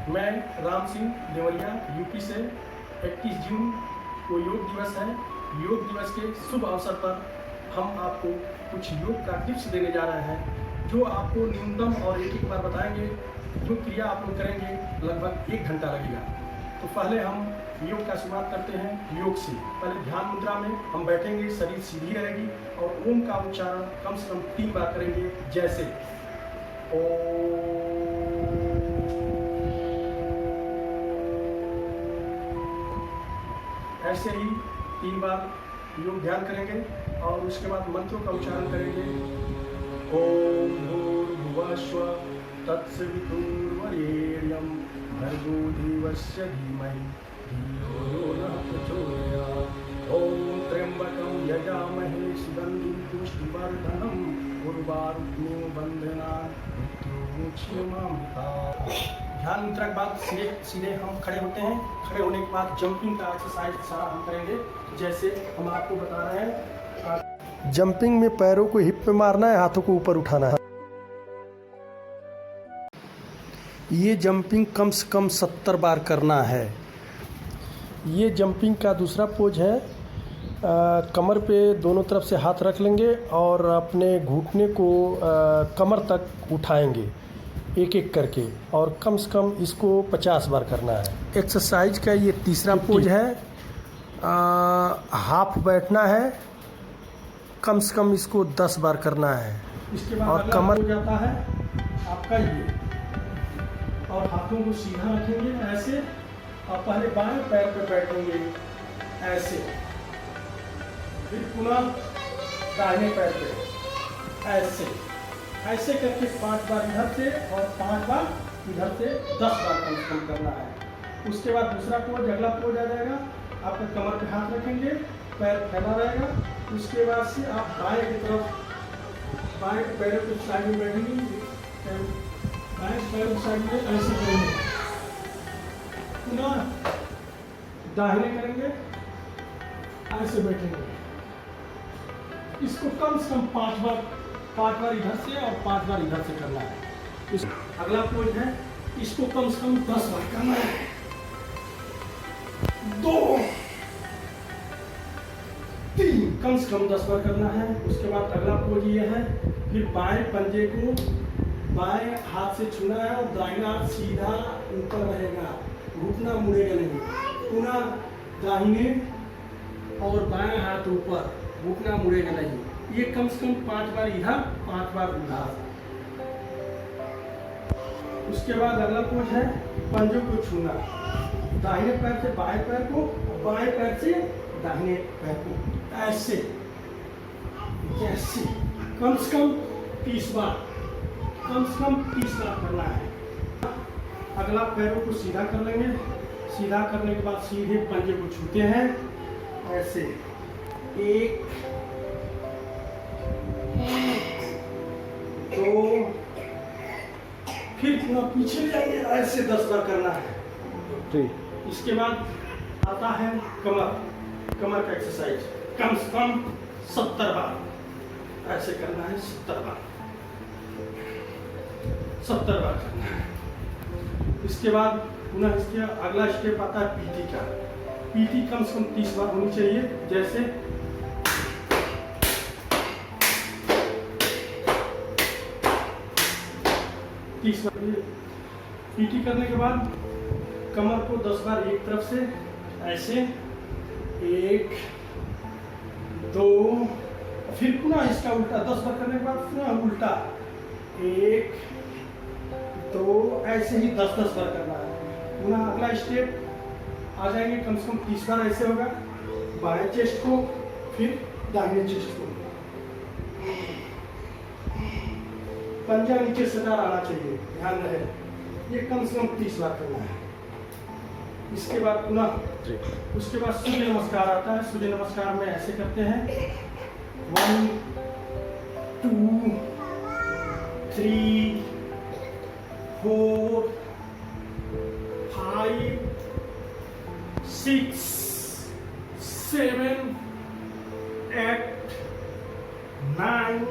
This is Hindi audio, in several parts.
मैं राम सिंह देवरिया यूपी से 21 जून को योग दिवस है। योग दिवस के शुभ अवसर पर हम आपको कुछ योग का टिप्स देने जा रहे हैं, जो आपको न्यूनतम और एक बार बताएंगे। जो क्रिया आप लोग करेंगे लगभग 1 घंटा लगेगा। तो पहले हम योग का शुरुआत करते हैं योग से। पहले ध्यान मुद्रा में हम बैठेंगे, शरीर सीधी रहेगी और ओम का उच्चारण कम से कम 3 बार करेंगे, जैसे ओम। ऐसे ही 3 बार योग ध्यान करेंगे और उसके बाद मंत्रों का उच्चारण करेंगे। ओम भूर्भुवः स्वः तत्सवितुर्वरेण्यं भर्गो देवस्य धीमहि धियो यो नः प्रचोदयात्। ओम त्र्यंबकं यजामहे सुगन्धिं पुष्टिवर्धनम् उर्वारुकमिव बन्धनात् मृत्युमुक्षयमामृतात्। ध्यान मुद्रा के बाद सीधे हम खड़े होते हैं। खड़े होने के बाद जंपिंग का एक्सरसाइज सारा हम करेंगे, जैसे हम आपको बता रहे हैं। जंपिंग में पैरों को हिप पे मारना है, हाथों को ऊपर उठाना है। ये जंपिंग कम से कम 70 बार करना है। ये जंपिंग का दूसरा पोज है। कमर पे दोनों तरफ से हाथ रख लेंगे और अपने घुटने को कमर तक उठाएंगे एक एक करके, और कम से कम इसको 50 बार करना है। एक्सरसाइज का ये तीसरा पोज है। हाफ बैठना है, कम से कम इसको 10 बार करना है। इसके बाद और कमर हो जाता है आपका ये, और हाथों को सीधा रखेंगे ऐसे, और पहले बाएं पैर पे बैठेंगे ऐसे, फिर पुनः दाहिने पैर पे ऐसे ऐसे करके 5 बार इधर से और 5 बार इधर से 10 बार कम से कम करना है। उसके बाद दूसरा पोज, अगला पोज आ जाएगा। आपका कमर पे हाथ रखेंगे, पैर फैला रहेगा। उसके बाद से आप बाएं की तरफ, बाएं पैरों के साइड में बैठेंगे, बाएं पैरों के साइड में ऐसे करेंगे, पुनः दाहिने करेंगे, ऐसे बैठेंगे। इसको कम से कम 5 बार इधर से और 5 बार इधर से करना है। अगला पोज है, इसको कम से कम 10 बार करना है। 2 3 कम से कम 10 बार करना है। उसके बाद अगला पोज ये है। फिर बाएं पंजे को बाएं हाथ से छूना है और दाहिना हाथ सीधा ऊपर रहेगा, घुटना मुड़ेगा नहीं। पुनः दाहिने और बाएं हाथ ऊपर, घुटना मुड़ेगा नहीं। ये कम से कम 5 बार इधर, 5 बार उधर। उसके बाद अगला पोज है पंजों को छूना, दाहिने पैर से बाएं पैर को, बाएं पैर से दाहिने पैर को, ऐसे जैसे कम से कम 30 बार, कम से कम 30 बार करना है। अगला पैरों को सीधा कर लेंगे। सीधा करने के बाद सीधे पंजे को छूते हैं ऐसे, 1 2, फिर पूरा पीछे जाएंगे, ऐसे 10 बार करना है। इसके बाद आता है कमर का एक्सरसाइज, कम से कम 70 बार ऐसे करना है। 70 बार करना है। इसके बाद पुनः इसके अगला स्टेप आता है पीटी का। पीटी कम से कम 30 बार होनी चाहिए, जैसे पीटी करने के बाद कमर को 10 बार एक तरफ से ऐसे, 1 2, फिर पुनः इसका उल्टा 10 बार करने के बाद पुनः उल्टा, 1 2, ऐसे ही 10-10 बार करना है। पुनः अगला स्टेप आ जाएंगे, कम से कम 30 बार ऐसे होगा। बाएं चेस्ट को, फिर दाहिने चेस्ट को, पंजा नीचे सटा आना चाहिए, ध्यान रहे। ये कम से कम 30 बार करना है। इसके बाद पुनः उसके बाद सूर्य नमस्कार आता है। सूर्य नमस्कार में ऐसे करते हैं, 1 2 3 4 5 6 7 8 9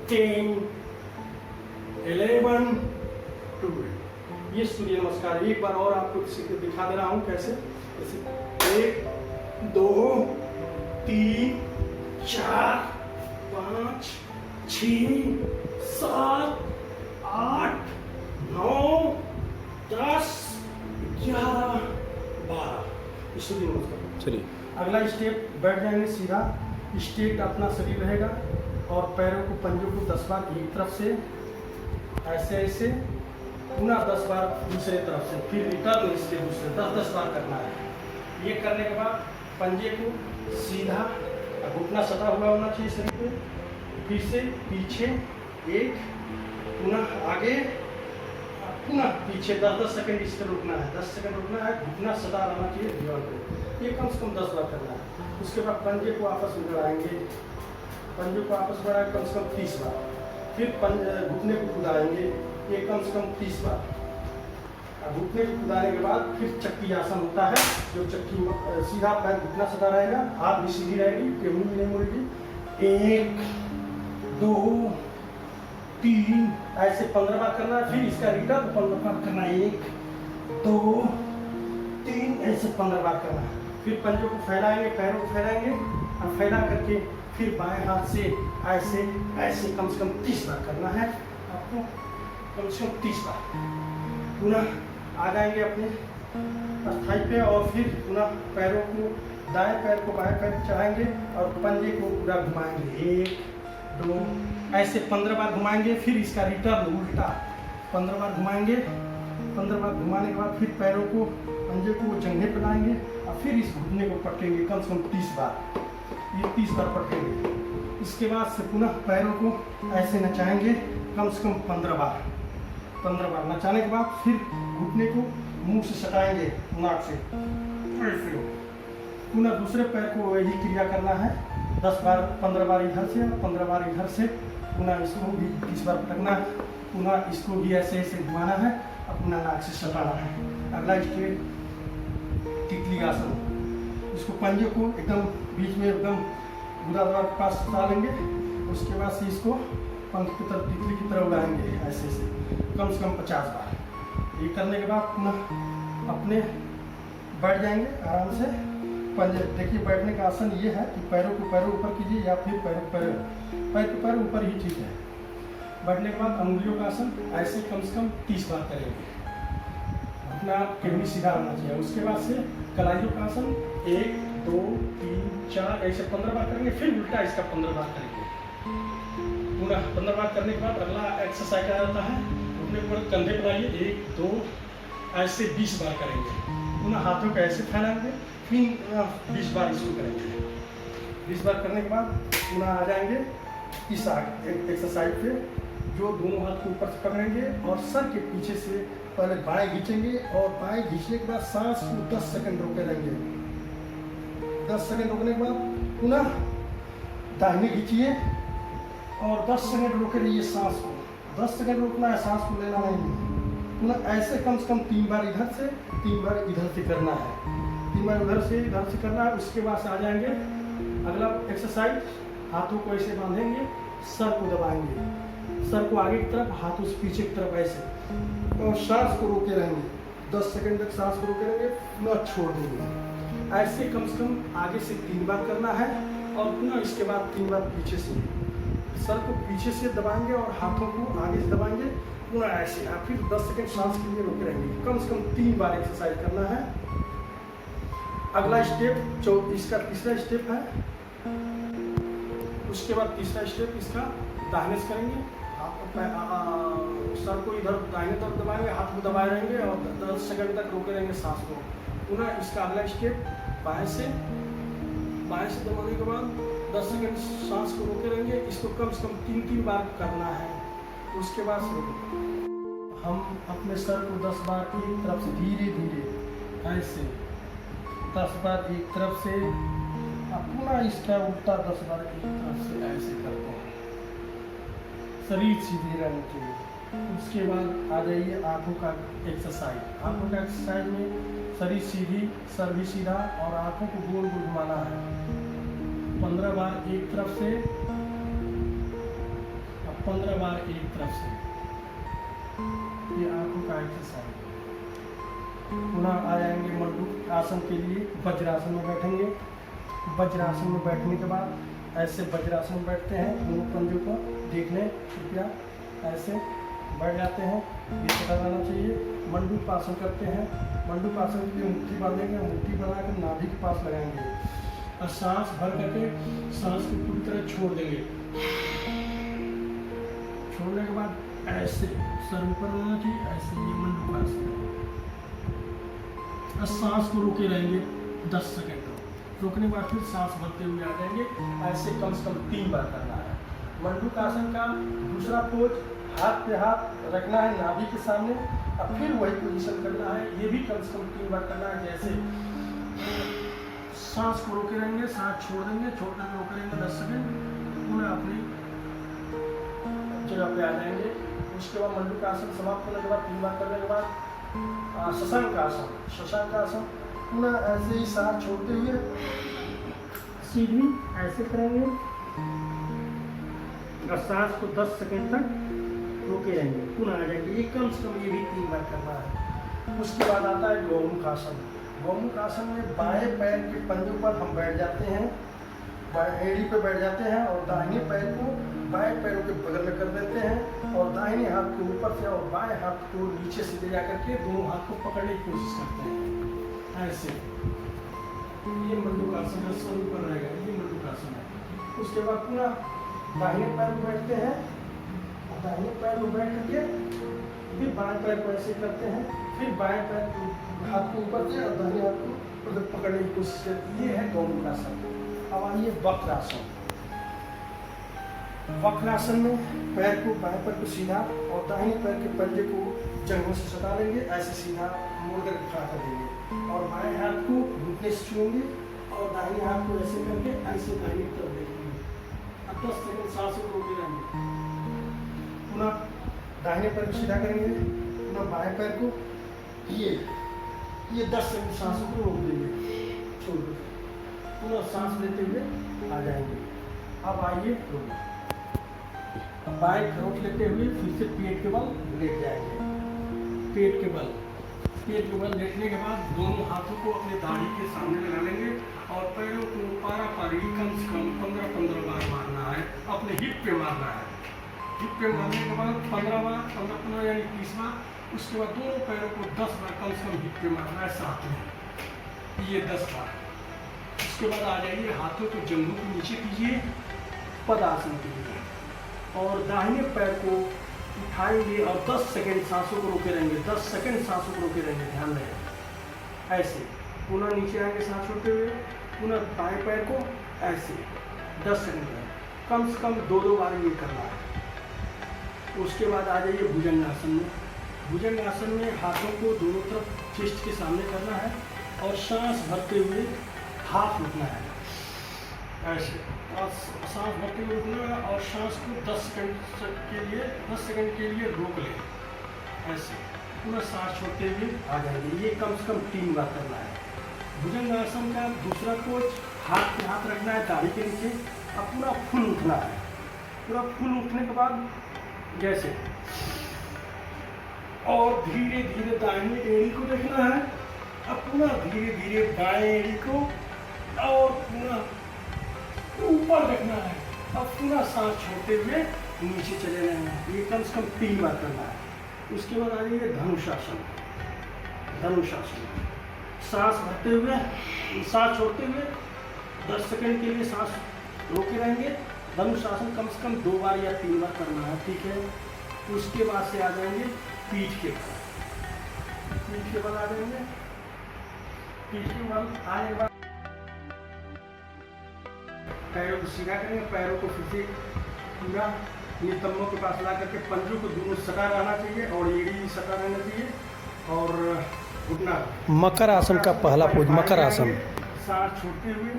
10 11 12। ये सूर्य नमस्कार है। एक बार और आपको दिखा दे रहा हूँ कैसे। जैसे 1 2 3 4 5 6 7 8 9 10 11 12 सूर्य नमस्कार। चलिए अगला स्टेप, बैठ जाएंगे सीधा, स्ट्रेट अपना शरीर रहेगा और पैरों को, पंजों को 10 बार एक तरफ से ऐसे ऐसे, पुनः 10 बार दूसरे तरफ से, फिर रिटर्न इसके दूसरे 10-10 बार करना है। ये करने के बाद पंजे को सीधा, घुटना सटा हुआ होना चाहिए शरीर पे, फिर से पीछे एक, पुनः आगे, पुनः पीछे 10-10 सेकंड इस पर रुकना है, 10 सेकंड रुकना है, घुटना सटा रहना चाहिए दीवार पे। ये कम से कम 10 बार करना है। उसके बाद पंजे को आपस में बढ़ाएंगे, पंजे को आपस में बढ़ाएंगे कम से कम 30 बार, फिर घुटने को कुदाएंगे, ये कम से कम 30 बार। घुटने को कुदाने के बाद फिर चक्की आसन होता है, जो चक्की सीधा पैर घुटना सटा रहेगा, हाथ भी सीधी रहेगी, टेबल भी नहीं मुड़ेगी। 1 2 3 ऐसे 15 बार करना है। फिर इसका रिटर्न 15 बार करना है, 1 2 3 ऐसे 15 बार करना है। फिर पंजों को फैलाएंगे, पैरों को फैलाएंगे और फैला करके फिर बाएं हाथ से ऐसे ऐसे कम से कम 30 बार करना है आपको, कम से कम 30 बार। पुनः आ जाएंगे अपने अस्थाई पे और फिर पुनः पैरों को, दाएं पैर को बाएं पैर चढ़ाएंगे और पंजे को पूरा घुमाएंगे, 1 2 ऐसे 15 बार घुमाएंगे। फिर इसका रिटर्न उल्टा 15 बार घुमाएंगे। 15 बार घुमाने के बाद फिर पैरों को, पंजे को जंघे पे लाएंगे और फिर इस घुटने को पटकेंगे कम से कम 30 बार। ये 30 बार पटकेंगे। इसके बाद से पुनः पैरों को ऐसे नचाएंगे कम से कम 15 बार। 15 बार नचाने के बाद फिर घुटने को मुंह से सटाएंगे, नाक से ऐसे। पुनः दूसरे पैर को यही क्रिया करना है, 10 बार, 15 बार इधर से और 15 बार इधर से। पुनः इसको भी 30 बार पटकना है, पुनः इसको भी ऐसे ऐसे घुमाना है, अपना नाक से सटाना है। अगला स्टेप तितली आसन। इसको पंजे को एकदम बीच में एकदम गुदाद्वार के पास सटा लेंगे, उसके बाद से इसको पंख की तरफ, तितली की तरफ उड़ाएंगे ऐसे ऐसे कम से कम 50 बार। ये करने के बाद पुनः अपने बैठ जाएंगे आराम से। पंजे देखिए, बैठने का आसन ये है कि पैरों को पैरों ऊपर कीजिए या फिर पैर को पैर ऊपर ही ठीक है। बैठने के बाद अंगुलियों का आसन ऐसे कम से कम 30 बार करेंगे, अपना किडनी सीधा रहना चाहिए। उसके बाद से कलाइयों का आसन 1 2 3 4 ऐसे 15 बार करेंगे, फिर उल्टा इसका 15 बार करेंगे। पूरा 15 बार करने के बाद अगला एक्सरसाइज आ जाता है, अपने ऊपर कंधे पर लाइए, 1 2 ऐसे 20 बार करेंगे। पुनः हाथों को ऐसे फैलाएंगे, फिर 20 बार इसको करेंगे। 20 बार करने के बाद पुनः आ जाएंगे इस एक्सरसाइज पे, जो दोनों हाथ को ऊपर से पकड़ेंगे और सर के पीछे से पहले बाएं खींचेंगे और बाएं खींचने के बाद सांस को 10 सेकंड रोके रहेंगे। 10 सेकंड रोकने के बाद पुनः दाहिने खींचिए और 10 सेकंड रोके रहिए सांस को। 10 सेकंड रोकना है, सांस को लेना नहीं। पुनः ऐसे कम से कम 3 बार इधर से, 3 बार इधर से करना है, 3 बार इधर से करना है। उसके बाद आ जाएंगे अगला एक्सरसाइज, हाथों को ऐसे बांधेंगे, सर को दबाएंगे, सर को आगे की तरफ, हाथों से पीछे की तरफ ऐसे, और सांस को रोके रहेंगे 10 सेकंड तक। सांस को रोके रहेंगे, पुनः छोड़ देंगे। ऐसे कम से कम आगे से 3 बार करना है और पुनः इसके बाद 3 बार पीछे से, सर को पीछे से दबाएंगे और हाथों को आगे से दबाएंगे, पुनः ऐसे। आप फिर 10 सेकंड सांस के लिए रोके रहेंगे। कम से कम 3 बार एक्सरसाइज करना है। अगला स्टेप इसका तीसरा स्टेप है। उसके बाद तीसरा स्टेप इसका दाहिने से करेंगे, सर को इधर दाहिने तरफ दबाएंगे, हाथ को दबाए रहेंगे और 10 सेकंड तक रोके रहेंगे सांस को। पुनः इसका अगला स्टेप बाएं से दबाने के बाद 10 सेकंड सांस को रोके रहेंगे। इसको कम से कम 3-3 बार करना है। उसके बाद हम अपने सर को 10 बार एक तरफ से धीरे धीरे ऐसे 10 बार एक तरफ से, पुनः इसका उल्टा 10 बार एक तरफ से ऐसे करते हैं। शरीर सीधे रहना चाहिए। उसके बाद आ जाइए आंखों का एक्सरसाइज। आंखों का एक्सरसाइज में शरीर सीधी, सर भी सीधा और आंखों को गोल गोल घुमाना है 15 बार एक तरफ से, 15 बार एक तरफ से। ये आंखों का एक्सरसाइज। पुनः आ जाएंगे मंडूक आसन के लिए, वज्रासन में बैठेंगे। वज्रासन में बैठने के बाद ऐसे वज्रासन में बैठते हैं, दोनों पंजों को देख लें कृपया, ऐसे बैठ जाते हैं, ये पता रहना चाहिए। मंडूक आसन करते हैं। मंडूक आसन के लिए मुट्ठी बांधेंगे, मुट्ठी बनाकर नाभि के पास लगाएंगे और सांस भर करके सांस को पूरी तरह छोड़ देंगे। छोड़ने के बाद ऐसे सर ऊपर होना चाहिए, ऐसे ये मंडूक आसन। और सांस को रोके रहेंगे 10 सेकंड। रोकने के बाद फिर सांस भरते हुए आ जाएंगे। ऐसे कम से कम 3 बार करना है। मंडूक आसन का दूसरा पोज, हाथ पे हाथ रखना है नाभि के सामने और फिर वही पोजीशन करना है। ये भी कम से कम 3 बार करना है। जैसे सांस को रोके रहेंगे, सांस छोड़ देंगे, छोड़ करके रोके रहेंगे 10 सेकंड, पुनः अपनी जगह पे आ जाएंगे। उसके बाद मंडूक आसन समाप्त होने के बाद 3 बार करने के बाद शशांक आसन। शशांक आसन पुनः ऐसे ही सांस छोड़ते हुए सीधी ऐसे करेंगे और सांस को 10 सेकंड तक रोके रहेंगे, पुनः आ जाएंगे। ये कम से कम ये भी 3 बार करना है। उसके बाद आता है गौमुख आसन। गौमुख आसन में बाएं पैर के पंजों पर हम बैठ जाते हैं, एड़ी पे बैठ जाते हैं और दाहिने पैर को बाएं पैरों के बगल में कर देते हैं और दाहिने हाथ के ऊपर से और बाएं हाथ को नीचे से ले जा करके दोनों हाथ को पकड़ने की कोशिश करते हैं ऐसे। ये मंडूक आसन है, सर ऊपर रहेगा, ये मंडूक आसन है। उसके बाद पुनः दाहिने पैर में बैठते हैं, दाहिने पैर में बैठ करके फिर बाएं पैर को ऐसे करते हैं, फिर बाएं पैर को हाथ को ऊपर से और दाहिने हाथ को पकड़ने की कोशिश करते हैं। ये है गौमुख आसन। अब आइए वक्रासन। वक्रासन में पैर को बाएं पैर को सीधा और दाहिने पैर के पंजे को जंघों से सटा लेंगे, ऐसे सीधा मोड़ कर खड़ा कर देंगे और बाएं हाथ को घुटने से छूएंगे और दाहिने हाथ को ऐसे करके ऐसे दाहिने तरफ देखेंगे। अब 10 सेकंड सांसों को रोके रहेंगे। पुनः दाहिने पैर को सीधा करेंगे, पुनः बाएं पैर को ये 10 सेकंड सांसों को रोक देंगे, छोड़ देंगे, पुनः सांस लेते हुए आ जाएंगे। अब आइए बाएं रोक लेते हुए फिर से पेट के बल लेट जाएंगे। पेट के बल लेटने के बाद दोनों हाथों को अपने दाढ़ी के सामने लगा लेंगे और पैरों को पारा-पारी कम से कम 15-15 बार मारना है, अपने हिप पे मारना है। हिप पे मारने के बाद 15 बार, 15 यानी 30 बार। उसके बाद दोनों पैरों को 10 बार कम से कम हिप पे मारना है साथ में, ये 10 बार। उसके बाद आ जाइए, हाथों को जंघों के नीचे कीजिए पदासन के लिए और दाहिने पैर को उठाएंगे और 10 सेकंड सांसों को रोके रहेंगे, 10 सेकंड सांसों को रोके रहेंगे, ध्यान रहे ऐसे। पुनः नीचे आएंगे सांस छोड़ते हुए, पुनः दाएं पैर को ऐसे 10 सेकंड कम से कम 2-2 बार ये करना है। उसके बाद आ जाइए भुजंगासन में। भुजंगासन में हाथों को दोनों तरफ चेस्ट के सामने करना है और सांस भरते हुए हाथ रुकना है ऐसे, और सांस भरते हुए रुकना है और सांस को 10 सेकंड के लिए रोक लें ऐसे, पूरा सांस छोड़ते हुए आ जाएंगे। ये कम से कम 3 बार करना है। भुजंगासन का दूसरा कोच, हाथ पे हाथ रखना है दाढ़ी के नीचे और पूरा फुल उठना है। पूरा फुल उठने के बाद जैसे और धीरे धीरे दाहिनी एड़ी को देखना है, अब पूरा धीरे धीरे बाएं एड़ी को और पूरा ऊपर रखना है। अब पूरा सांस छोड़ते हुए नीचे चले जाना है। ये कम से कम 3 बार करना है। उसके बाद आ जाइए धनुषासन। सांस भरते हुए, सांस छोड़ते हुए 10 सेकंड के लिए सांस रोके रहेंगे। धनुषासन कम से कम 2 बार या 3 बार करना है, ठीक है। उसके बाद से आ जाएंगे पीठ के बल। पीठ के बल आ जाएंगे। पीठ के बल आने के बाद पैरों को सीधा करेंगे, पैरों को फिर से पूरा नितंबों के पास ला करके पंजों को दोनों सटा रहना चाहिए और एड़ी भी सटा रहना चाहिए और घुटना। मकर आसन का पहला पोज मकर आसन। सांस छोड़ते हुए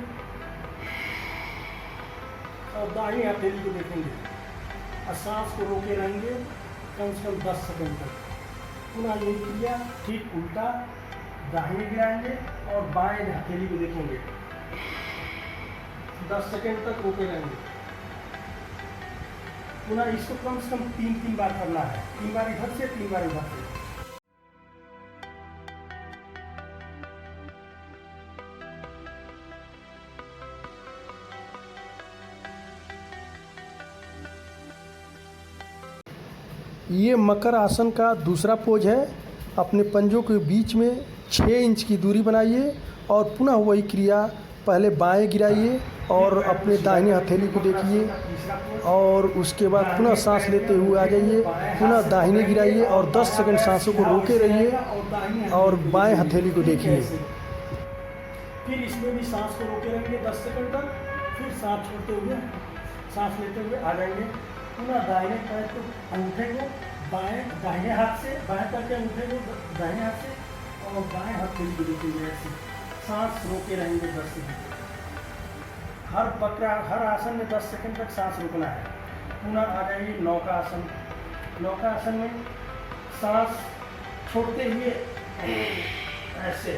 और दाहिनी हथेली को देखेंगे और सांस को रोके रहेंगे कम से कम 10 सेकंड तक। पुनः यही क्रिया ठीक उल्टा दाहिनी गिराएंगे और बाएं हथेली को देखेंगे, 10 सेकंड तक रोके रहेंगे। पुनः इसको कम से कम 3 बार करना है, 3 बार इधर से 3 बार इधर से। ये मकर आसन का दूसरा पोज है। अपने पंजों के बीच में 6 इंच की दूरी बनाइए और पुनः वही क्रिया, पहले बाएं गिराइए और अपने दाहिने हथेली को देखिए और उसके बाद पुनः सांस लेते हुए आ जाइए, पुनः दाहिने गिराइए और 10 सेकंड सांसों को रोके रहिए और बाएं हथेली को देखिए। फिर इसमें भी सांस को रोके रहेंगे 10 सेकंड तक, फिर सांस छोड़ते हुए सांस लेते हुए आ जाएंगे। पुनः दाहिने पैर को, अंगूठे को दाहिने हाथ से, बाएं पैर के अंगूठे को दाहिने हाथ से और बाएं हथेली को देखेंगे। ऐसे सांस रोके रहेंगे 10 सेकंड। हर आसन में 10 सेकंड तक सांस रोकना है। पुनः आ जाइए नौका आसन। नौका आसन में सांस छोड़ते हुए ऐसे,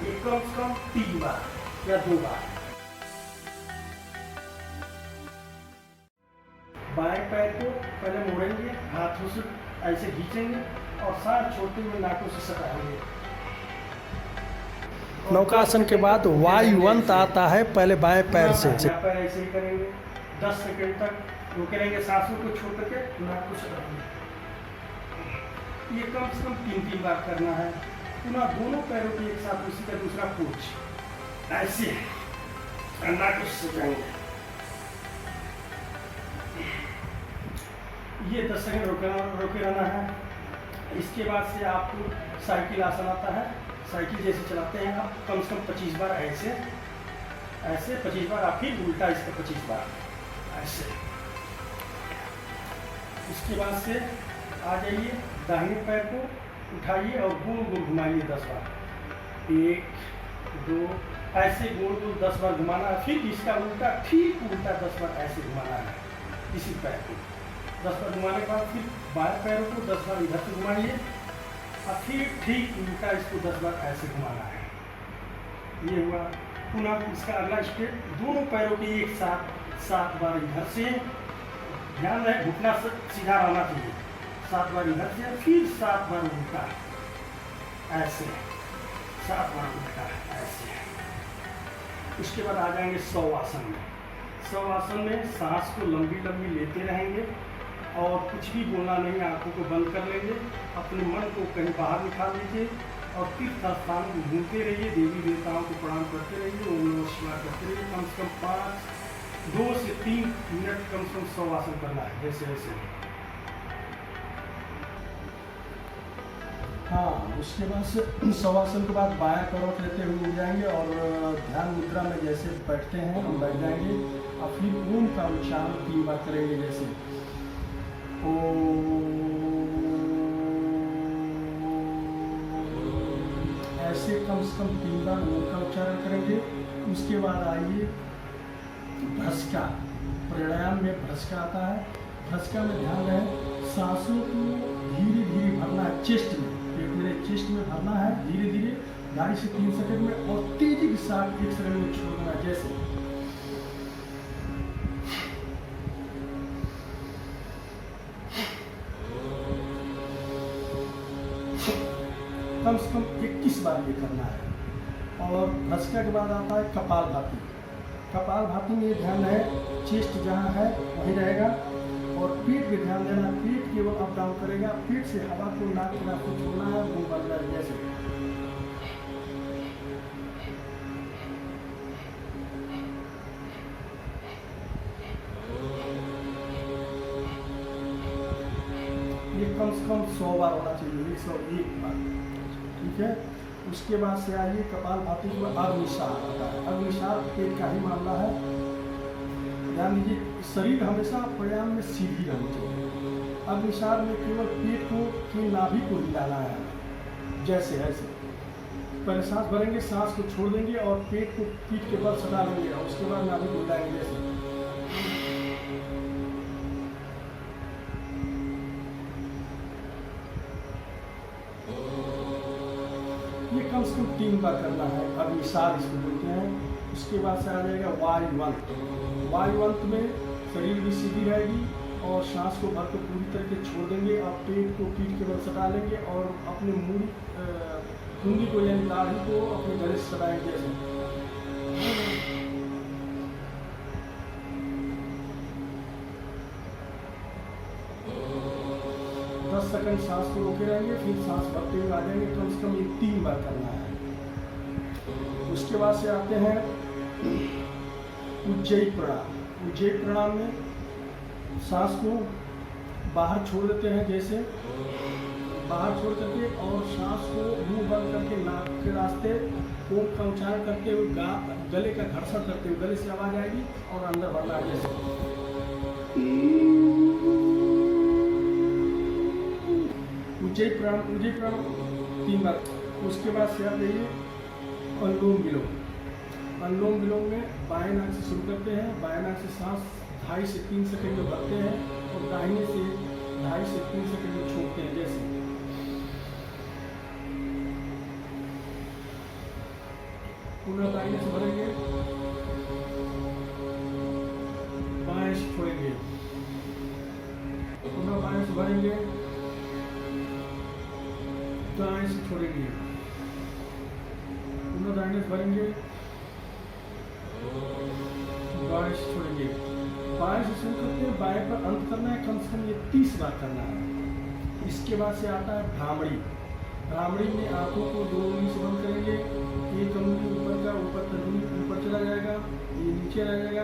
ये कम से कम 3 बार या 2 बार। बाएं पैर को पहले मोड़ेंगे, हाथों से ऐसे खींचेंगे और सांस छोड़ते हुए नाकों से सटाएंगे। नौकासन के बाद वायुवंत आता है, पहले बाएं पैर से। पैर ऐसे ही करेंगे 10 सेकंड तक रोके रहेंगे, सांसों को छोड़ करके नाक को सटाएंगे। ये कम से कम 3 बार करना है। पुनः दोनों पैरों के एक साथ उसी का दूसरा पोज ऐसे नाक को सटाएंगे। ये 10 सेकंड रोके रहना है। इसके बाद से आपको साइकिल आसन आता है। साइकिल जैसे चलाते हैं आप, कम से कम 25 बार ऐसे 25 बार, आप फिर उल्टा इसका 25 बार ऐसे। इसके बाद से आ जाइए, दाहिने पैर को उठाइए और गोल गोल घुमाइए 10 बार। 1 2 ऐसे गोल गोल 10 बार घुमाना है। फिर इसका उल्टा, ठीक उल्टा 10 बार ऐसे घुमाना है। इसी पैर को 10 बार घुमाने के बाद फिर बाएं पैरों को 10 बार इधर से घुमाइए और फिर ठीक उल्टा इसको 10 बार ऐसे घुमाना है। ये हुआ। पुनः इसका अगला स्टेप, दोनों पैरों के एक साथ 7 बार इधर से, ध्यान रहे घुटना सीधा रहना चाहिए। 7 बार इधर से, फिर 7 बार उल्टा ऐसे, 7 बार उल्टा ऐसे। उसके बाद आ जाएंगे 100 आसन में। 100 आसन में सांस को लंबी लंबी लेते रहेंगे और कुछ भी बोलना नहीं, आंखों को बंद कर लेंगे। अपने मन को कहीं बाहर निकाल लीजिए और तीर्थ स्थान को घूमते रहिए, देवी देवताओं को प्रणाम करते रहिए, ओम नमः शिवाय करते रहिए। कम से कम 2 से 3 मिनट कम से कम 100 आसन करना है, जैसे ऐसे। हाँ, उसके बाद से 100 आसन के बाद बायां करवट लेते हुए उठ जाएंगे और ध्यान मुद्रा में जैसे बैठते हैं हम बैठ जाएंगे और फिर ओम का उच्चारण 3 बार करेंगे। जैसे ऐसे कम से कम 3 बार ओम का उच्चारण करेंगे। उसके बाद आइए भ्रस्का। प्राणायाम में भ्रस्का आता है। भ्रस्का में ध्यान रहे, सांसों को धीरे धीरे भरना है। चेस्ट में, पेट में, चेस्ट में भरना है धीरे धीरे, 2.5 से 3 सेकंड में, और तेजी के साथ 1 सेकंड में छोड़ना है। जैसे कम से कम 21 बार ये करना है। और भ्रस्का के बाद आता है कपालभाति। कपालभाति में ध्यान है, चेस्ट जहाँ है वहीं रहेगा और पेट पे ध्यान देना। पेट केवल अप डाउन करेगा, पेट से हवा को नाक के नाक को छोड़ना है, मुंह बंद है। जैसे ये कम से कम 100 बार होना चाहिए, 101 बार। ठीक है। उसके बाद से आइए कपालभाति के बाद अग्निसार आता है। अग्निसार पेट का ही मामला है। ध्यान दीजिए, शरीर हमेशा प्राणायाम में सीधी रहनी चाहिए। अग्निसार में केवल पेट को की नाभि को हिलाना है। जैसे ऐसे पहले सांस भरेंगे, सांस को छोड़ देंगे और पेट को पीठ के बल सटा लेंगे और उसके बाद नाभि को हिलाएंगे। जैसे ये कम से कम 3 बार करना है। अग्निसार इसको बोलते हैं। उसके बाद से आ जाएगा वायुवंत। वायुवंत में शरीर भी सीधी रहेगी और सांस को भर को पूरी तरह से छोड़ देंगे और पेट को पीठ के बल सटा लेंगे और अपने मुंडी को यानी दाढ़ी को अपने गले से सटाएंगे। जैसे सेकंड सांस को रोके रहेंगे, फिर सांस भरते हुए आ जाएंगे। कम से कम ये 3 बार करना है। उसके बाद से आते हैं उज्जयी प्रणाम। उज्जयी प्रणाम में सांस को बाहर छोड़ देते हैं, जैसे बाहर छोड़ करके, और सांस को मुंह बंद करके नाक के रास्ते ओम का उच्चारण करते हुए गले का घर्षण करते हुए गले से आवाज आएगी और अंदर भरना है जैसे। उज्जयी प्राणायाम 3 बार। उसके बाद से आप जाइए अनुलोम विलोम। अनुलोम विलोम में बाएं नाक से शुरू करते हैं। बाएं नाक से सांस 2.5 से 3 सेकंड में भरते हैं और दाहिने से 2.5 से 3 सेकंड में छोड़ते हैं, जैसे। पुनः दाहिने से भरेंगे, बाएं से छोड़ेंगे, पुनः बाएं से भरेंगे, दाएं से छोड़ेंगे, पुनः दाहिने से भरेंगे, बाएं से छोड़ेंगे। बाएं से शुरू करके बाएं पर अंत करना है, कम से कम ये 30 बार करना है। इसके बाद से आता है भ्रामरी। भ्रामरी में आंखों को 2 उंगली से बंद करेंगे। एक उंगली ऊपर का ऊपर चला जाएगा, ये नीचे रह जाएगा।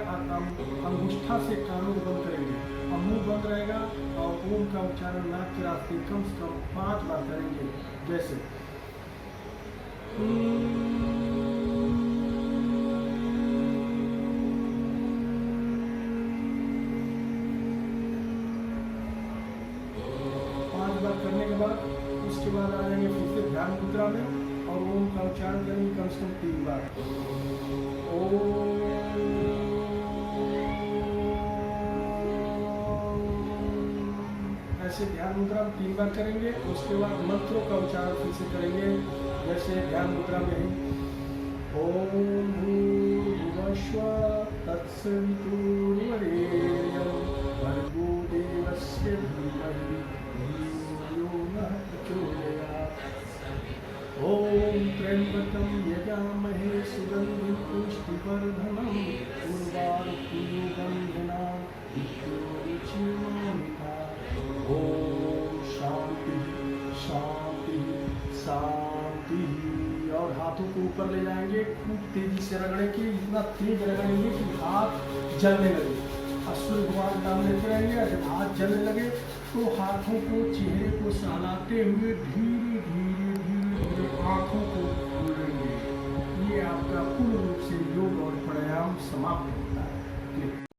अंगूठा से कानों को बंद करेंगे और मुंह बंद रहेगा, और ओम का उच्चारण नाक के रास्ते कम से कम 5 बार करेंगे, जैसे। करने के बाद उसके बाद आ जाएंगे फिर से ध्यान मुद्रा में और ओम का उच्चारण करेंगे कम से कम 3 बार। ओम, ऐसे ध्यान मुद्रा में 3 बार करेंगे। उसके बाद मंत्रों का उच्चारण फिर से करेंगे, जैसे ध्यान मुद्रा में ही ओम भूर्भुवः स्वः तत्सवितुर्वरेण्यं भर्गो देवस्य धीमहि ओम त्र्यंबकं यजामहे सुगंधिं पुष्टिवर्धनम् उर्वारुकं गन्धनां विद्योरुचिमामिता। ओम शांति शांति शांति। और हाथों को ऊपर ले जाएंगे, खूब तेजी से रगड़ेंगे, इतना तेज रगड़ेंगे कि हाथ जलने लगे। सूर्य भगवान नाम लेते रहेंगे। जब हाथ जलने लगे तो हाथों को चेहरे को सहलाते हुए धीरे धीरे धीरे धीरे आँखों को खोलेंगे। ये आपका पूर्ण रूप से योग और प्राणायाम समाप्त होता है।